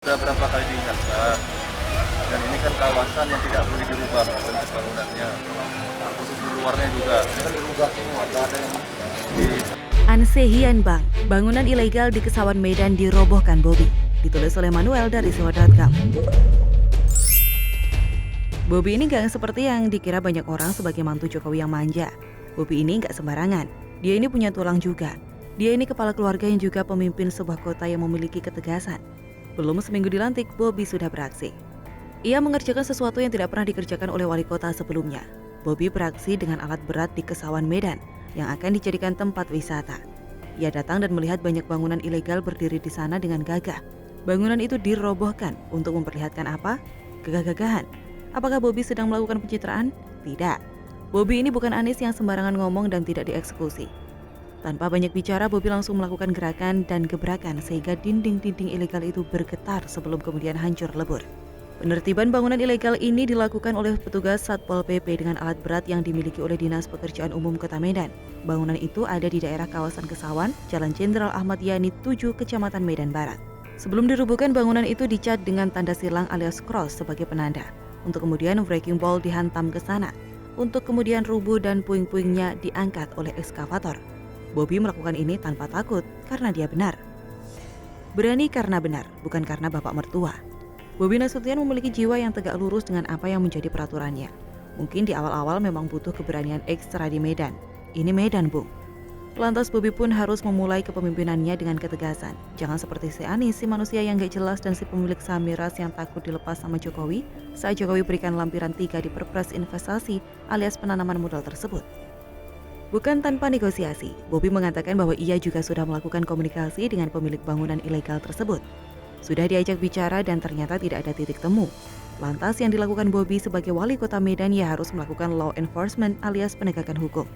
Sudah berapa kali diingatkan, dan ini kan kawasan yang tidak boleh dirubah bentuk bangunannya, khusus di luarnya juga. Ini kan dirubah semua, nggak ada yang Anse Hianbang, bangunan ilegal di Kesawan Medan dirobohkan Bobby. Ditulis oleh Manuel dari Siwa.com. Bobby ini gak seperti yang dikira banyak orang sebagai mantu Jokowi yang manja. Bobby ini gak sembarangan. Dia ini punya tulang juga. Dia ini kepala keluarga yang juga pemimpin sebuah kota yang memiliki ketegasan. Belum seminggu dilantik, Bobby sudah beraksi. Ia mengerjakan sesuatu yang tidak pernah dikerjakan oleh wali kota sebelumnya. Bobby beraksi dengan alat berat di Kesawan Medan yang akan dijadikan tempat wisata. Ia datang dan melihat banyak bangunan ilegal berdiri di sana dengan gagah. Bangunan itu dirobohkan untuk memperlihatkan apa? Gagah-gagahan. Apakah Bobby sedang melakukan pencitraan? Tidak. Bobby ini bukan Anies yang sembarangan ngomong dan tidak dieksekusi. Tanpa banyak bicara, Bobby langsung melakukan gerakan dan gebrakan sehingga dinding-dinding ilegal itu bergetar sebelum kemudian hancur lebur. Penertiban bangunan ilegal ini dilakukan oleh petugas Satpol PP dengan alat berat yang dimiliki oleh Dinas Pekerjaan Umum Kota Medan. Bangunan itu ada di daerah kawasan Kesawan, Jalan Jenderal Ahmad Yani 7, Kecamatan Medan Barat. Sebelum dirubuhkan, bangunan itu dicat dengan tanda silang alias cross sebagai penanda, untuk kemudian wrecking ball dihantam ke sana, untuk kemudian rubuh dan puing-puingnya diangkat oleh ekskavator. Bobby melakukan ini tanpa takut karena dia benar. Berani karena benar, bukan karena bapak mertua. Bobby Nasution memiliki jiwa yang tegak lurus dengan apa yang menjadi peraturannya. Mungkin di awal-awal memang butuh keberanian ekstra di Medan. Ini Medan, Bung. Lantas Bobby pun harus memulai kepemimpinannya dengan ketegasan. Jangan seperti si Anies, si manusia yang gak jelas dan si pemilik saham miras yang takut dilepas sama Jokowi saat Jokowi berikan lampiran 3 di Perpres investasi alias penanaman modal tersebut. Bukan tanpa negosiasi, Bobby mengatakan bahwa ia juga sudah melakukan komunikasi dengan pemilik bangunan ilegal tersebut. Sudah diajak bicara dan ternyata tidak ada titik temu. Lantas yang dilakukan Bobby sebagai wali kota Medan, ia harus melakukan law enforcement alias penegakan hukum.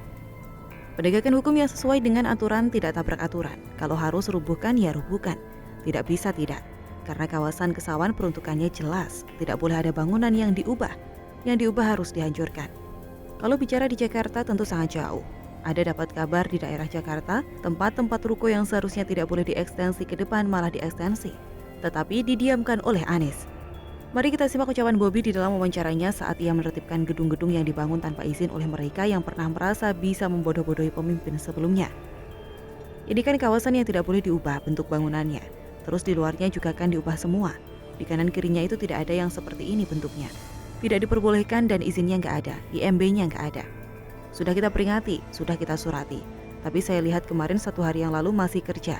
Penegakan hukum yang sesuai dengan aturan, tidak tabrak aturan. Kalau harus rubuhkan, ya rubuhkan. Tidak bisa tidak. Karena kawasan Kesawan peruntukannya jelas. Tidak boleh ada bangunan yang diubah. Yang diubah harus dihancurkan. Kalau bicara di Jakarta tentu sangat jauh. Ada dapat kabar di daerah Jakarta, tempat-tempat ruko yang seharusnya tidak boleh diekstensi ke depan malah diekstensi. Tetapi didiamkan oleh Anies. Mari kita simak ucapan Bobby di dalam wawancaranya saat ia menertibkan gedung-gedung yang dibangun tanpa izin oleh mereka yang pernah merasa bisa membodoh-bodohi pemimpin sebelumnya. Ini kan kawasan yang tidak boleh diubah bentuk bangunannya. Terus di luarnya juga akan diubah semua. Di kanan kirinya itu tidak ada yang seperti ini bentuknya. Tidak diperbolehkan dan izinnya nggak ada, IMB-nya nggak ada. Sudah kita peringati, sudah kita surati. Tapi saya lihat kemarin 1 hari yang lalu masih kerja.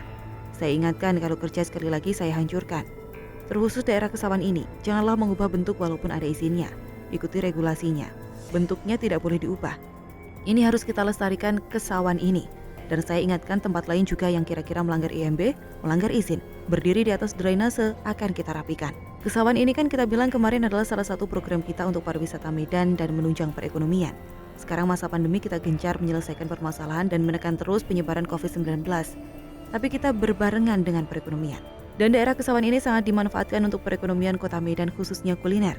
Saya ingatkan kalau kerja sekali lagi saya hancurkan. Terkhusus daerah Kesawan ini, janganlah mengubah bentuk walaupun ada izinnya. Ikuti regulasinya. Bentuknya tidak boleh diubah. Ini harus kita lestarikan Kesawan ini. Dan saya ingatkan tempat lain juga yang kira-kira melanggar IMB, melanggar izin, berdiri di atas drainase akan kita rapikan. Kesawan ini kan kita bilang kemarin adalah salah satu program kita untuk pariwisata Medan dan menunjang perekonomian. Sekarang masa pandemi kita gencar menyelesaikan permasalahan dan menekan terus penyebaran COVID-19. Tapi kita berbarengan dengan perekonomian. Dan daerah Kesawan ini sangat dimanfaatkan untuk perekonomian kota Medan khususnya kuliner.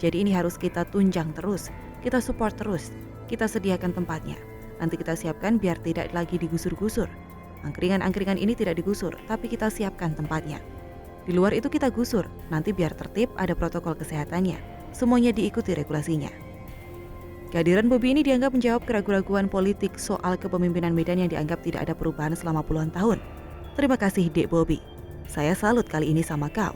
Jadi ini harus kita tunjang terus, kita support terus, kita sediakan tempatnya. Nanti kita siapkan biar tidak lagi digusur-gusur. Angkringan-angkringan ini tidak digusur, tapi kita siapkan tempatnya. Di luar itu kita gusur, nanti biar tertib ada protokol kesehatannya. Semuanya diikuti regulasinya. Kehadiran Bobby ini dianggap menjawab keraguan-raguan politik soal kepemimpinan Medan yang dianggap tidak ada perubahan selama puluhan tahun. Terima kasih Dek Bobby. Saya salut kali ini sama kau.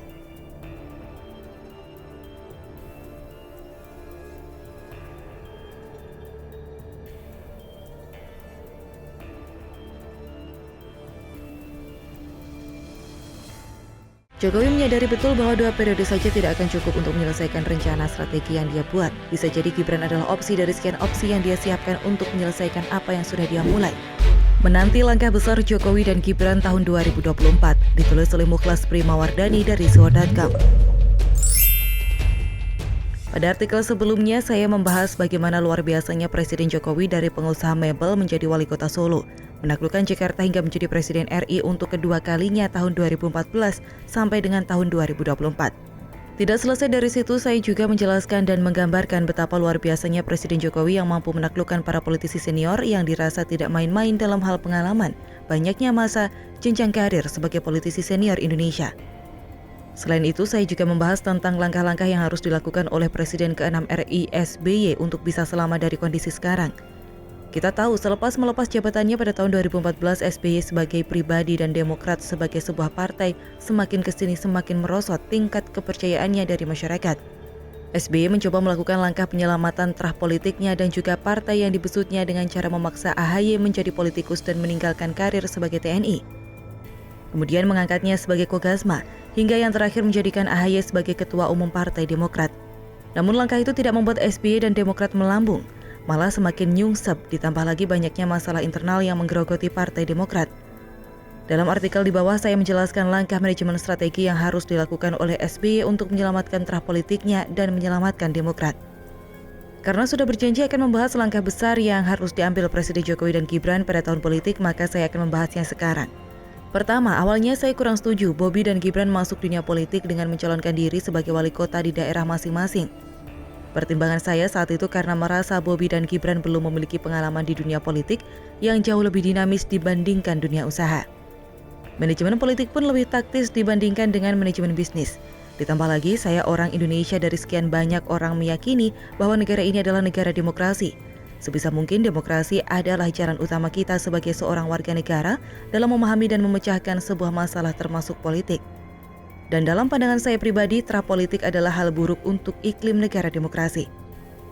Jokowi menyadari betul bahwa 2 periode saja tidak akan cukup untuk menyelesaikan rencana strategi yang dia buat. Bisa jadi Gibran adalah opsi dari sekian opsi yang dia siapkan untuk menyelesaikan apa yang sudah dia mulai. Menanti langkah besar Jokowi dan Gibran tahun 2024, ditulis oleh Mukhlas Primawardani dari Siwa.com. Pada artikel sebelumnya, saya membahas bagaimana luar biasanya Presiden Jokowi dari pengusaha mebel menjadi wali kota Solo, menaklukkan Jakarta hingga menjadi Presiden RI untuk kedua kalinya tahun 2014 sampai dengan tahun 2024. Tidak selesai dari situ, saya juga menjelaskan dan menggambarkan betapa luar biasanya Presiden Jokowi yang mampu menaklukkan para politisi senior yang dirasa tidak main-main dalam hal pengalaman, banyaknya masa, jenjang karir sebagai politisi senior Indonesia. Selain itu, saya juga membahas tentang langkah-langkah yang harus dilakukan oleh Presiden ke-6 RI SBY untuk bisa selamat dari kondisi sekarang. Kita tahu selepas melepas jabatannya pada tahun 2014, SBY sebagai pribadi dan Demokrat sebagai sebuah partai semakin kesini semakin merosot tingkat kepercayaannya dari masyarakat. SBY mencoba melakukan langkah penyelamatan terah politiknya dan juga partai yang dibesutnya dengan cara memaksa AHY menjadi politikus dan meninggalkan karir sebagai TNI. Kemudian mengangkatnya sebagai Kogasma, hingga yang terakhir menjadikan AHY sebagai Ketua Umum Partai Demokrat. Namun langkah itu tidak membuat SBY dan Demokrat melambung, malah semakin nyungsep ditambah lagi banyaknya masalah internal yang menggerogoti Partai Demokrat. Dalam artikel di bawah saya menjelaskan langkah manajemen strategi yang harus dilakukan oleh SBY untuk menyelamatkan terah politiknya dan menyelamatkan Demokrat. Karena sudah berjanji akan membahas langkah besar yang harus diambil Presiden Jokowi dan Gibran pada tahun politik, maka saya akan membahasnya sekarang. Pertama, awalnya saya kurang setuju Bobi dan Gibran masuk dunia politik dengan mencalonkan diri sebagai wali kota di daerah masing-masing. Pertimbangan saya saat itu karena merasa Bobi dan Gibran belum memiliki pengalaman di dunia politik yang jauh lebih dinamis dibandingkan dunia usaha. Manajemen politik pun lebih taktis dibandingkan dengan manajemen bisnis. Ditambah lagi, saya orang Indonesia dari sekian banyak orang meyakini bahwa negara ini adalah negara demokrasi. Sebisa mungkin demokrasi adalah jalan utama kita sebagai seorang warga negara dalam memahami dan memecahkan sebuah masalah termasuk politik. Dan dalam pandangan saya pribadi, terah politik adalah hal buruk untuk iklim negara demokrasi.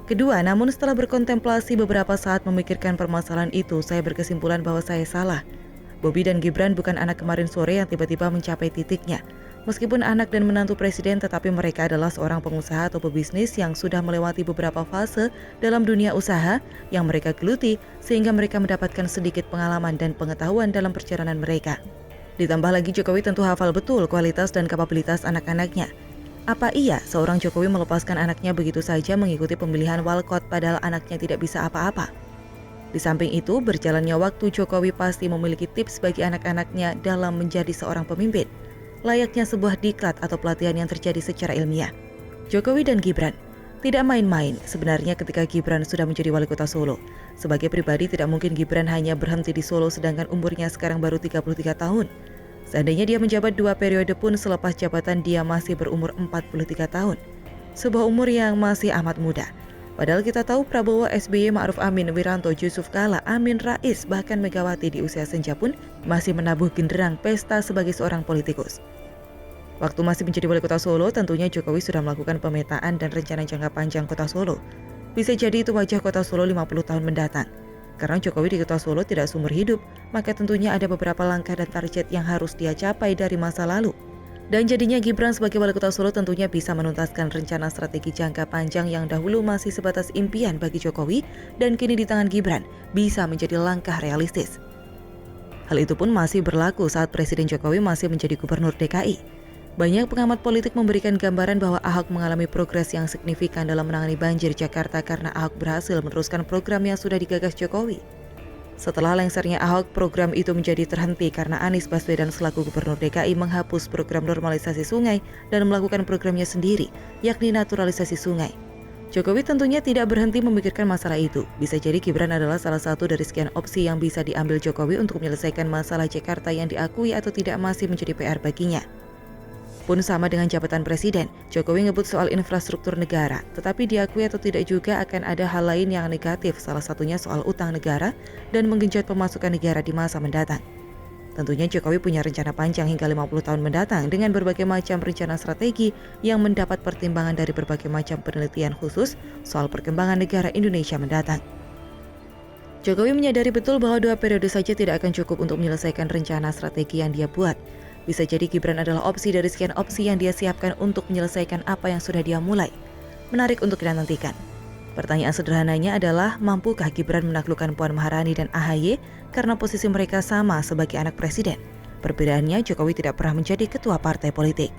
Kedua, namun setelah berkontemplasi beberapa saat memikirkan permasalahan itu, saya berkesimpulan bahwa saya salah. Bobi dan Gibran bukan anak kemarin sore yang tiba-tiba mencapai titiknya. Meskipun anak dan menantu presiden, tetapi mereka adalah seorang pengusaha atau pebisnis yang sudah melewati beberapa fase dalam dunia usaha yang mereka geluti sehingga mereka mendapatkan sedikit pengalaman dan pengetahuan dalam perjalanan mereka. Ditambah lagi Jokowi tentu hafal betul kualitas dan kapabilitas anak-anaknya. Apa iya seorang Jokowi melepaskan anaknya begitu saja mengikuti pemilihan walkot padahal anaknya tidak bisa apa-apa? Di samping itu, berjalannya waktu Jokowi pasti memiliki tips bagi anak-anaknya dalam menjadi seorang pemimpin. Layaknya sebuah diklat atau pelatihan yang terjadi secara ilmiah. Jokowi dan Gibran tidak main-main sebenarnya ketika Gibran sudah menjadi wali kota Solo. Sebagai pribadi tidak mungkin Gibran hanya berhenti di Solo sedangkan umurnya sekarang baru 33 tahun. Seandainya dia menjabat 2 periode pun selepas jabatan dia masih berumur 43 tahun. Sebuah umur yang masih amat muda. Padahal kita tahu Prabowo, SBY, Ma'ruf Amin, Wiranto, Yusuf Kala, Amin Rais, bahkan Megawati di usia senja pun masih menabuh genderang pesta sebagai seorang politikus. Waktu masih menjadi wali kota Solo, tentunya Jokowi sudah melakukan pemetaan dan rencana jangka panjang kota Solo. Bisa jadi itu wajah kota Solo 50 tahun mendatang. Karena Jokowi di kota Solo tidak seumur hidup, maka tentunya ada beberapa langkah dan target yang harus dia capai dari masa lalu. Dan jadinya Gibran sebagai wali kota Solo tentunya bisa menuntaskan rencana strategi jangka panjang yang dahulu masih sebatas impian bagi Jokowi dan kini di tangan Gibran bisa menjadi langkah realistis. Hal itu pun masih berlaku saat Presiden Jokowi masih menjadi gubernur DKI. Banyak pengamat politik memberikan gambaran bahwa Ahok mengalami progres yang signifikan dalam menangani banjir Jakarta karena Ahok berhasil meneruskan program yang sudah digagas Jokowi. Setelah lengsernya Ahok, program itu menjadi terhenti karena Anies Baswedan selaku gubernur DKI menghapus program normalisasi sungai dan melakukan programnya sendiri, yakni naturalisasi sungai. Jokowi tentunya tidak berhenti memikirkan masalah itu. Bisa jadi Gibran adalah salah satu dari sekian opsi yang bisa diambil Jokowi untuk menyelesaikan masalah Jakarta yang diakui atau tidak masih menjadi PR baginya. Pun sama dengan jabatan presiden, Jokowi ngebut soal infrastruktur negara, tetapi diakui atau tidak juga akan ada hal lain yang negatif, salah satunya soal utang negara dan menggenjot pemasukan negara di masa mendatang. Tentunya Jokowi punya rencana panjang hingga 50 tahun mendatang dengan berbagai macam rencana strategi yang mendapat pertimbangan dari berbagai macam penelitian khusus soal perkembangan negara Indonesia mendatang. Jokowi menyadari betul bahwa 2 periode saja tidak akan cukup untuk menyelesaikan rencana strategi yang dia buat. Bisa jadi Gibran adalah opsi dari sekian opsi yang dia siapkan untuk menyelesaikan apa yang sudah dia mulai. Menarik untuk kita nantikan. Pertanyaan sederhananya adalah, mampukah Gibran menaklukkan Puan Maharani dan AHY karena posisi mereka sama sebagai anak presiden? Perbedaannya, Jokowi tidak pernah menjadi ketua partai politik.